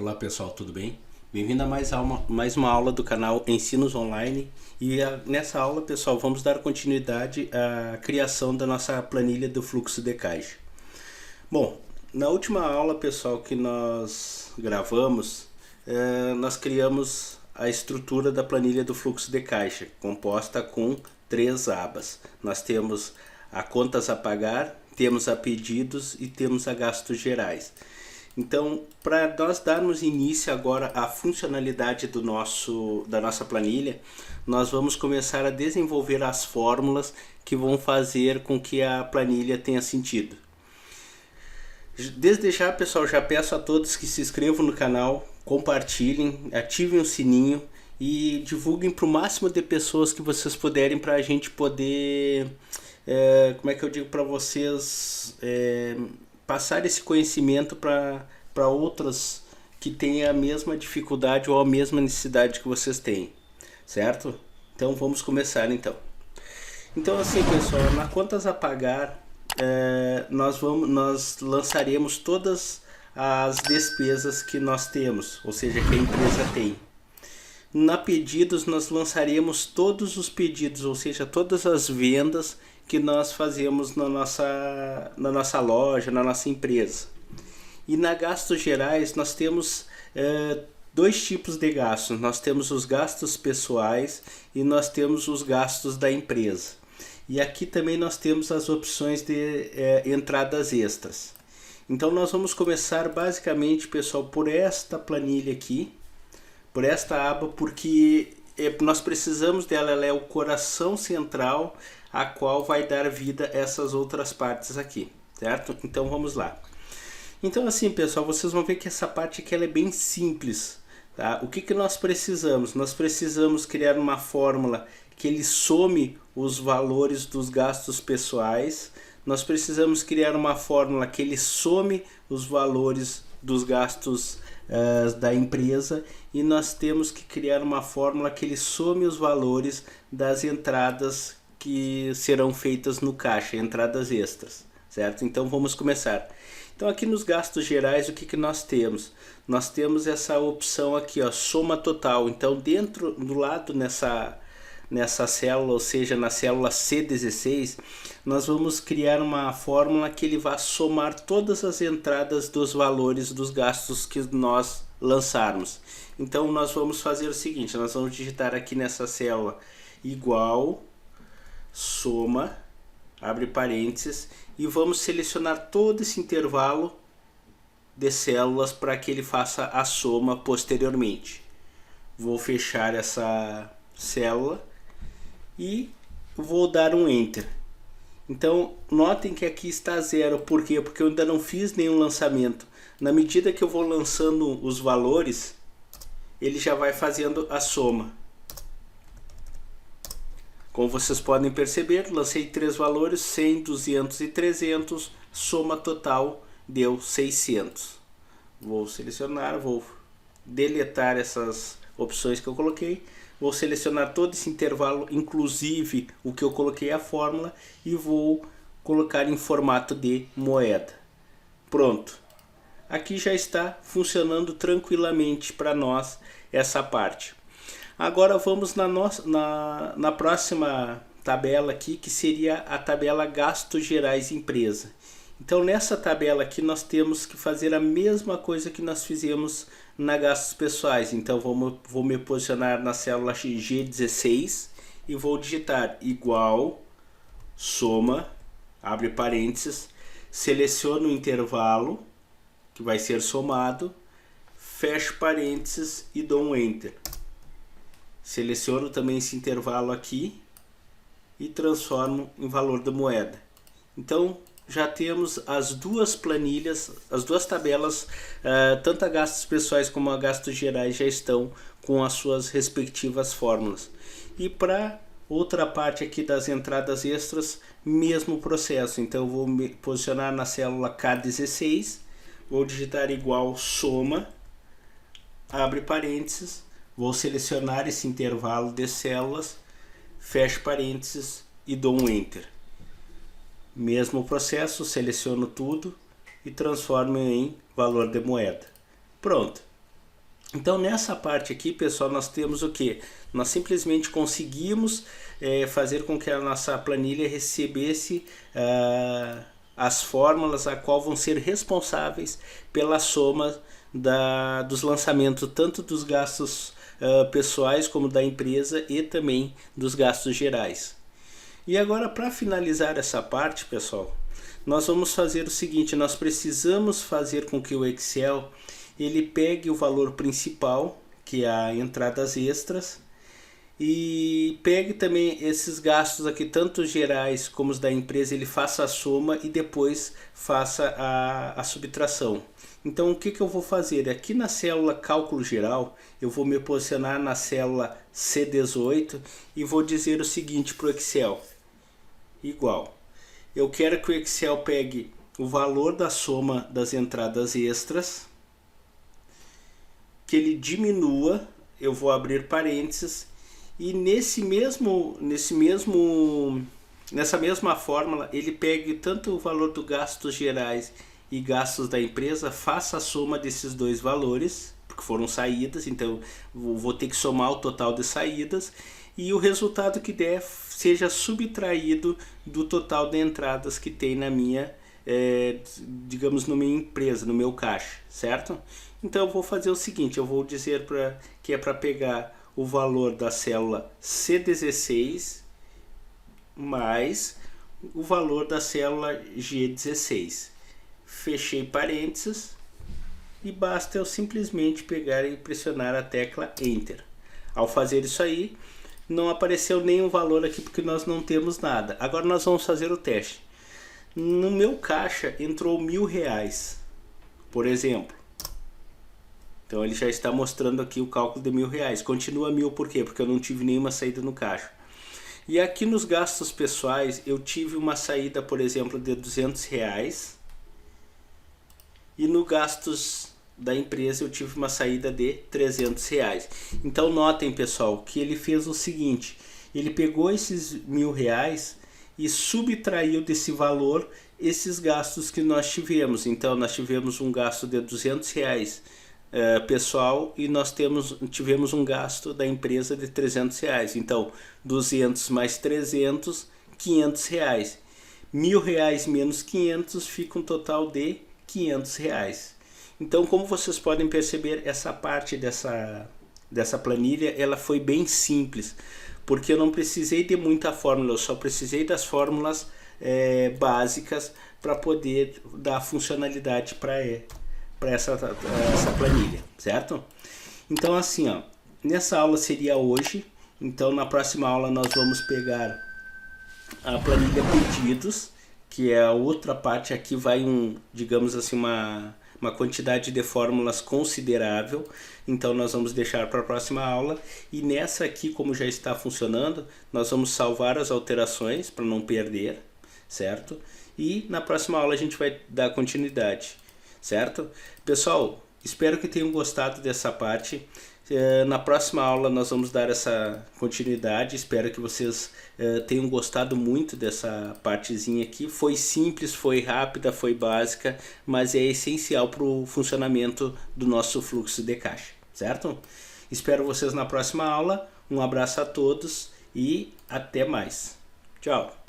Olá pessoal, tudo bem? Bem-vindo a mais uma aula do canal Ensinos Online nessa aula, pessoal, vamos dar continuidade à criação da nossa planilha do fluxo de caixa. Bom, na última aula, pessoal, que nós gravamos, nós criamos a estrutura da planilha do fluxo de caixa, composta com 3 abas. Nós temos a contas a pagar, temos a pedidos e temos a gastos gerais. Então, para nós darmos início agora à funcionalidade da nossa planilha, nós vamos começar a desenvolver as fórmulas que vão fazer com que a planilha tenha sentido. Desde já, pessoal, já peço a todos que se inscrevam no canal, compartilhem, ativem o sininho e divulguem para o máximo de pessoas que vocês puderem, para a gente poder, como é que eu digo para vocês, passar esse conhecimento para outras que têm a mesma dificuldade ou a mesma necessidade que vocês têm, certo? Então vamos começar então. Então assim, pessoal, na contas a pagar, nós lançaremos todas as despesas que nós temos, ou seja, que a empresa tem. Na pedidos nós lançaremos todos os pedidos, ou seja, todas as vendas que nós fazemos na nossa loja, na nossa empresa. E na gastos gerais nós temos dois tipos de gastos. Nós temos os gastos pessoais e nós temos os gastos da empresa. E aqui também nós temos as opções de entradas extras. Então nós vamos começar basicamente, pessoal, por esta planilha aqui, por esta aba, porque nós precisamos dela, ela é o coração central a qual vai dar vida a essas outras partes aqui, certo? Então vamos lá. Então assim, pessoal, vocês vão ver que essa parte aqui ela é bem simples, tá? O que nós precisamos? Nós precisamos criar uma fórmula que ele some os valores dos gastos pessoais. Nós precisamos criar uma fórmula que ele some os valores dos gastos da empresa, e nós temos que criar uma fórmula que ele some os valores das entradas que serão feitas no caixa, entradas extras, certo? Então vamos começar. Então aqui nos gastos gerais, o que nós temos? Nós temos essa opção aqui, ó, soma total. Então dentro do lado nessa célula, ou seja, na célula C16, nós vamos criar uma fórmula que ele vai somar todas as entradas dos valores dos gastos que nós lançarmos. Então nós vamos fazer o seguinte, nós vamos digitar aqui nessa célula igual soma, abre parênteses, e vamos selecionar todo esse intervalo de células para que ele faça a soma posteriormente. Vou fechar essa célula e vou dar um Enter. Então notem que aqui está zero. Por quê? Porque eu ainda não fiz nenhum lançamento. Na medida que eu vou lançando os valores, ele já vai fazendo a soma. Como vocês podem perceber, lancei 3 valores, 100, 200 e 300, soma total deu 600. Vou selecionar, vou deletar essas opções que eu coloquei, vou selecionar todo esse intervalo, inclusive o que eu coloquei a fórmula, e vou colocar em formato de moeda. Pronto. Aqui já está funcionando tranquilamente para nós essa parte. Agora vamos na próxima tabela aqui, que seria a tabela gastos gerais empresa. Então nessa tabela aqui nós temos que fazer a mesma coisa que nós fizemos na gastos pessoais. Então vou me posicionar na célula G16 e vou digitar igual soma, abre parênteses, seleciono o intervalo que vai ser somado, fecho parênteses e dou um Enter. Seleciono também esse intervalo aqui e transformo em valor da moeda. Então já temos as duas planilhas, as duas tabelas, tanto a gastos pessoais como a gastos gerais já estão com as suas respectivas fórmulas. E para outra parte aqui das entradas extras, mesmo processo. Então eu vou me posicionar na célula K16, vou digitar igual soma, abre parênteses, vou selecionar esse intervalo de células, fecho parênteses e dou um Enter. Mesmo processo, seleciono tudo e transformo em valor de moeda. Pronto. Então nessa parte aqui, pessoal, nós temos o que? Nós simplesmente conseguimos fazer com que a nossa planilha recebesse as fórmulas a qual vão ser responsáveis pela soma dos lançamentos, tanto dos gastos pessoais como da empresa e também dos gastos gerais. E agora, para finalizar essa parte, pessoal, nós vamos fazer o seguinte: nós precisamos fazer com que o Excel ele pegue o valor principal, que é a entradas extras, e pegue também esses gastos aqui, tanto gerais como os da empresa, ele faça a soma e depois faça a subtração. Então o que eu vou fazer? Aqui na célula cálculo geral, eu vou me posicionar na célula C18 e vou dizer o seguinte para o Excel: igual, eu quero que o Excel pegue o valor da soma das entradas extras, que ele diminua, eu vou abrir parênteses, e nessa mesma fórmula ele pegue tanto o valor dos gastos gerais e gastos da empresa, faça a soma desses dois valores, porque foram saídas, então vou ter que somar o total de saídas, e o resultado que der seja subtraído do total de entradas que tem na minha, digamos, na minha empresa, no meu caixa, certo? Então eu vou fazer o seguinte: eu vou dizer que é para pegar o valor da célula C16 mais o valor da célula G16. Fechei parênteses e basta eu simplesmente pegar e pressionar a tecla Enter. Ao fazer isso aí, não apareceu nenhum valor aqui porque nós não temos nada. Agora nós vamos fazer o teste. No meu caixa entrou R$1.000, por exemplo. Então ele já está mostrando aqui o cálculo de R$1.000. Continua 1.000 por quê? Porque eu não tive nenhuma saída no caixa. E aqui nos gastos pessoais eu tive uma saída, por exemplo, de R$200. E no gastos da empresa eu tive uma saída de R$300. Então notem, pessoal, que ele fez o seguinte: ele pegou esses R$1.000 e subtraiu desse valor esses gastos que nós tivemos. Então nós tivemos um gasto de R$200 pessoal e nós tivemos um gasto da empresa de R$300. Então 200 mais 300, R$500. R$1.000 menos 500 fica um total de R$500. Então, como vocês podem perceber, essa parte dessa planilha ela foi bem simples, porque eu não precisei de muita fórmula, eu só precisei das fórmulas básicas para poder dar funcionalidade para essa planilha, certo? Então assim, ó, nessa aula seria hoje. Então na próxima aula nós vamos pegar a planilha pedidos, que é a outra parte. Aqui vai digamos assim, uma quantidade de fórmulas considerável. Então nós vamos deixar para a próxima aula. E nessa aqui, como já está funcionando, nós vamos salvar as alterações para não perder, certo? E na próxima aula a gente vai dar continuidade, certo? Pessoal, espero que tenham gostado dessa parte. Na próxima aula nós vamos dar essa continuidade. Espero que vocês tenham gostado muito dessa partezinha aqui. Foi simples, foi rápida, foi básica, mas é essencial para o funcionamento do nosso fluxo de caixa, certo? Espero vocês na próxima aula. Um abraço a todos e até mais. Tchau!